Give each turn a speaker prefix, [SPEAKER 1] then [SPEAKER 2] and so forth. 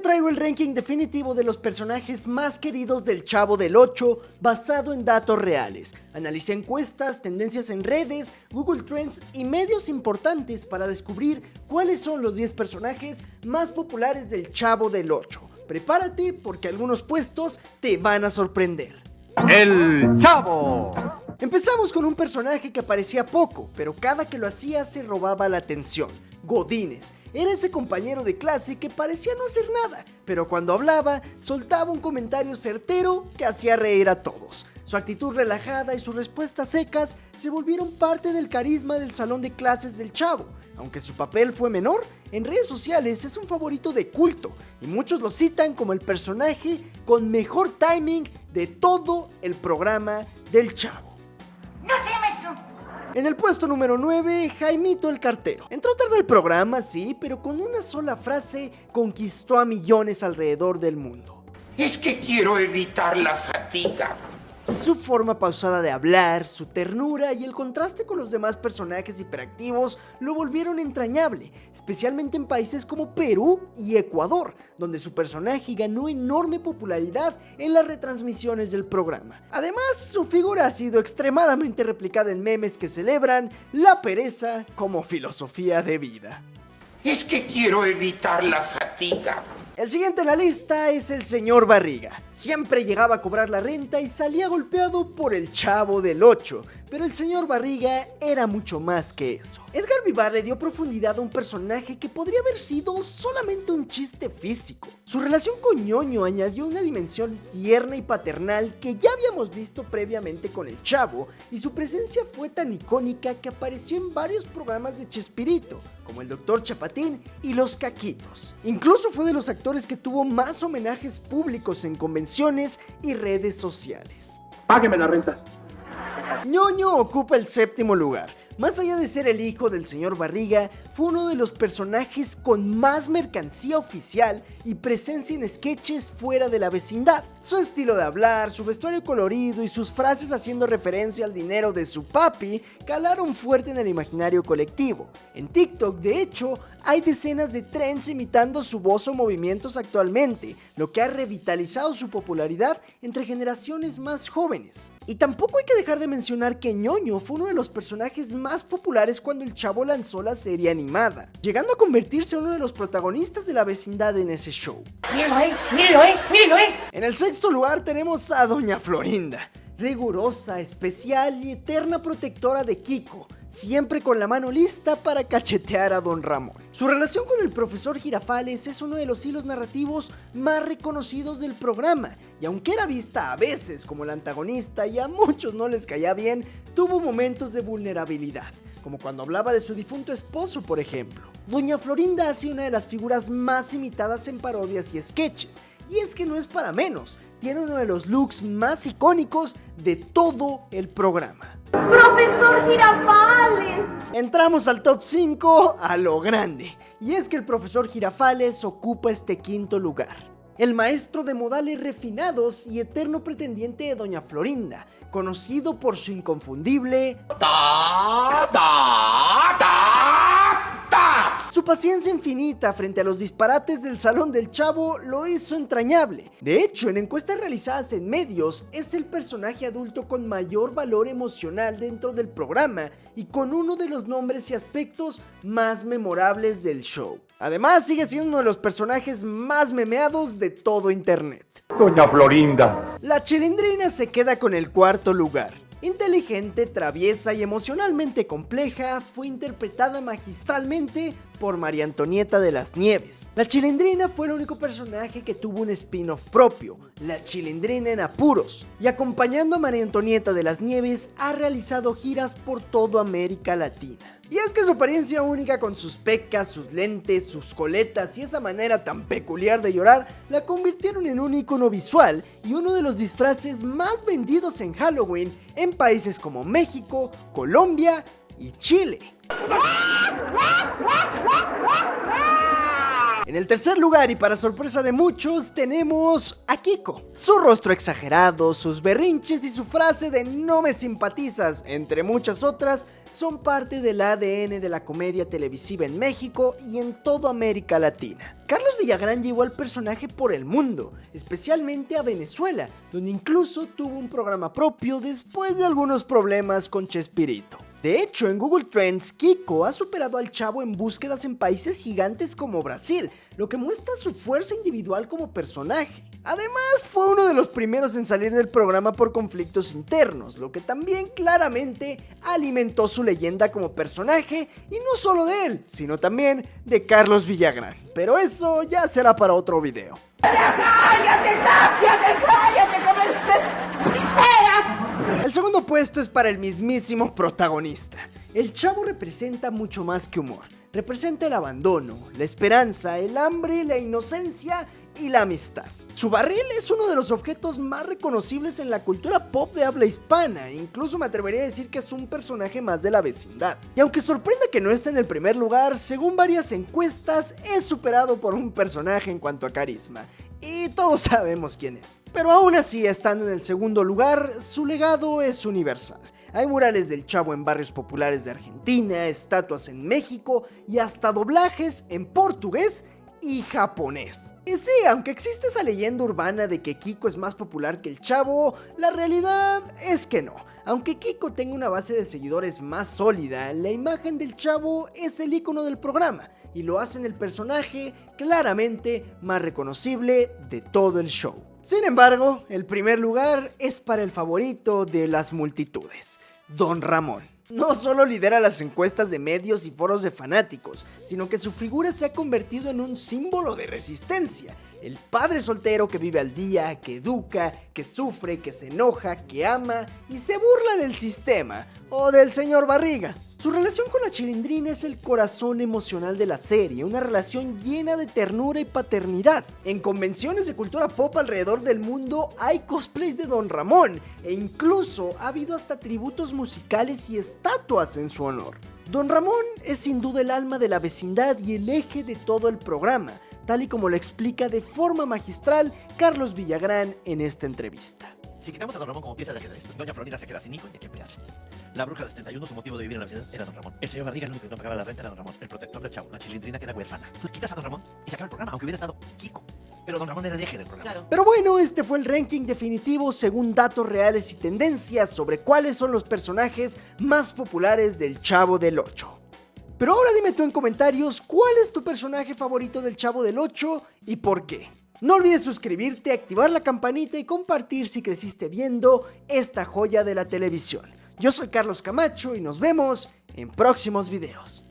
[SPEAKER 1] traigo el ranking definitivo de los personajes más queridos del Chavo del 8 basado en datos reales. Analicé encuestas, tendencias en redes, Google Trends y medios importantes para descubrir cuáles son los 10 personajes más populares del Chavo del 8. Prepárate porque algunos puestos te van a sorprender.
[SPEAKER 2] ¡El Chavo!
[SPEAKER 1] Empezamos con un personaje que aparecía poco, pero cada que lo hacía se robaba la atención. Godínez. Era ese compañero de clase que parecía no hacer nada, pero cuando hablaba, soltaba un comentario certero que hacía reír a todos. Su actitud relajada y sus respuestas secas se volvieron parte del carisma del salón de clases del Chavo. Aunque su papel fue menor, en redes sociales es un favorito de culto y muchos lo citan como el personaje con mejor timing de todo el programa del Chavo.
[SPEAKER 3] No sé, maestro.
[SPEAKER 1] En el puesto número 9, Jaimito el Cartero. Entró tarde al programa, sí, pero con una sola frase conquistó a millones alrededor del mundo.
[SPEAKER 4] Es que quiero evitar la fatiga.
[SPEAKER 1] Su forma pausada de hablar, su ternura y el contraste con los demás personajes hiperactivos lo volvieron entrañable, especialmente en países como Perú y Ecuador, donde su personaje ganó enorme popularidad en las retransmisiones del programa. Además, su figura ha sido extremadamente replicada en memes que celebran la pereza como filosofía de vida.
[SPEAKER 4] Es que quiero evitar la fatiga.
[SPEAKER 1] El siguiente en la lista es el señor Barriga. Siempre llegaba a cobrar la renta y salía golpeado por el Chavo del 8, pero el señor Barriga era mucho más que eso. Edgar Vivar le dio profundidad a un personaje que podría haber sido solamente un chiste físico. Su relación con Ñoño añadió una dimensión tierna y paternal que ya habíamos visto previamente con el Chavo, y su presencia fue tan icónica que apareció en varios programas de Chespirito, como el Dr. Chapatín y Los Caquitos. Incluso fue de los actores que tuvo más homenajes públicos en convenciones y redes sociales.
[SPEAKER 2] Págueme la renta.
[SPEAKER 1] Ñoño ocupa el 7º lugar. Más allá de ser el hijo del señor Barriga, fue uno de los personajes con más mercancía oficial y presencia en sketches fuera de la vecindad. Su estilo de hablar, su vestuario colorido y sus frases haciendo referencia al dinero de su papi calaron fuerte en el imaginario colectivo. En TikTok, de hecho, hay decenas de trends imitando su voz o movimientos actualmente, lo que ha revitalizado su popularidad entre generaciones más jóvenes. Y tampoco hay que dejar de mencionar que Ñoño fue uno de los personajes más populares cuando el Chavo lanzó la serie animada, llegando a convertirse en uno de los protagonistas de la vecindad en ese show.
[SPEAKER 3] Mírenlo, mírenlo.
[SPEAKER 1] En el 6º lugar tenemos a Doña Florinda, rigurosa, especial y eterna protectora de Kiko, siempre con la mano lista para cachetear a Don Ramón. Su relación con el profesor Girafales es uno de los hilos narrativos más reconocidos del programa, y aunque era vista a veces como la antagonista y a muchos no les caía bien, tuvo momentos de vulnerabilidad, como cuando hablaba de su difunto esposo, por ejemplo. Doña Florinda ha sido una de las figuras más imitadas en parodias y sketches, y es que no es para menos, tiene uno de los looks más icónicos de todo el programa.
[SPEAKER 3] ¡Profesor Girafales!
[SPEAKER 1] Entramos al top 5 a lo grande, y es que el profesor Girafales ocupa este 5º lugar. El maestro de modales refinados y eterno pretendiente de Doña Florinda, conocido por su inconfundible Su paciencia infinita frente a los disparates del Salón del Chavo lo hizo entrañable. De hecho, en encuestas realizadas en medios, es el personaje adulto con mayor valor emocional dentro del programa y con uno de los nombres y aspectos más memorables del show. Además, sigue siendo uno de los personajes más memeados de todo internet.
[SPEAKER 2] Doña Florinda.
[SPEAKER 1] La Chilindrina se queda con el 4º lugar. Inteligente, traviesa y emocionalmente compleja, fue interpretada magistralmente por María Antonieta de las Nieves. La Chilindrina fue el único personaje que tuvo un spin-off propio, La Chilindrina en Apuros, y acompañando a María Antonieta de las Nieves ha realizado giras por toda América Latina. Y es que su apariencia única con sus pecas, sus lentes, sus coletas y esa manera tan peculiar de llorar la convirtieron en un icono visual y uno de los disfraces más vendidos en Halloween en países como México, Colombia y Chile. En el tercer lugar, y para sorpresa de muchos, tenemos a Kiko. Su rostro exagerado, sus berrinches y su frase de "no me simpatizas", entre muchas otras, son parte del ADN de la comedia televisiva en México y en toda América Latina. Carlos Villagrán llevó al personaje por el mundo, especialmente a Venezuela, donde incluso tuvo un programa propio después de algunos problemas con Chespirito. De hecho, en Google Trends, Kiko ha superado al Chavo en búsquedas en países gigantes como Brasil, lo que muestra su fuerza individual como personaje. Además, fue uno de los primeros en salir del programa por conflictos internos, lo que también claramente alimentó su leyenda como personaje, y no solo de él, sino también de Carlos Villagrán. Pero eso ya será para otro video. El segundo puesto es para el mismísimo protagonista. El Chavo representa mucho más que humor. Representa el abandono, la esperanza, el hambre, la inocencia y la amistad. Su barril es uno de los objetos más reconocibles en la cultura pop de habla hispana. Incluso me atrevería a decir que es un personaje más de la vecindad. Y aunque sorprenda que no esté en el primer lugar, según varias encuestas, es superado por un personaje en cuanto a carisma. Y todos sabemos quién es. Pero aún así, estando en el segundo lugar, su legado es universal. Hay murales del Chavo en barrios populares de Argentina, estatuas en México y hasta doblajes en portugués y japonés. Y sí, aunque existe esa leyenda urbana de que Kiko es más popular que el Chavo, la realidad es que no. Aunque Kiko tenga una base de seguidores más sólida, la imagen del Chavo es el icono del programa y lo hace en el personaje claramente más reconocible de todo el show. Sin embargo, el primer lugar es para el favorito de las multitudes, Don Ramón. No solo lidera las encuestas de medios y foros de fanáticos, sino que su figura se ha convertido en un símbolo de resistencia. El padre soltero que vive al día, que educa, que sufre, que se enoja, que ama y se burla del sistema o del señor Barriga. Su relación con la Chilindrina es el corazón emocional de la serie, una relación llena de ternura y paternidad. En convenciones de cultura pop alrededor del mundo hay cosplays de Don Ramón, e incluso ha habido hasta tributos musicales y estatuas en su honor. Don Ramón es sin duda el alma de la vecindad y el eje de todo el programa, tal y como lo explica de forma magistral Carlos Villagrán en esta entrevista.
[SPEAKER 5] Si quitamos a Don Ramón como pieza de ajedrez, doña Florinda se queda sin hijo y hay que emplearle. La bruja del 71, su motivo de vivir en la vecindad era Don Ramón. El señor Barriga, el único que no pagaba la renta era Don Ramón. El protector del Chavo, la Chilindrina queda huérfana. Tú quitas a Don Ramón y se acaba el programa, aunque hubiera estado Kiko. Pero Don Ramón era el eje del programa. Claro.
[SPEAKER 1] Pero bueno, este fue el ranking definitivo según datos reales y tendencias sobre cuáles son los personajes más populares del Chavo del Ocho. Pero ahora dime tú en comentarios cuál es tu personaje favorito del Chavo del Ocho y por qué. No olvides suscribirte, activar la campanita y compartir si creciste viendo esta joya de la televisión. Yo soy Carlos Camacho y nos vemos en próximos videos.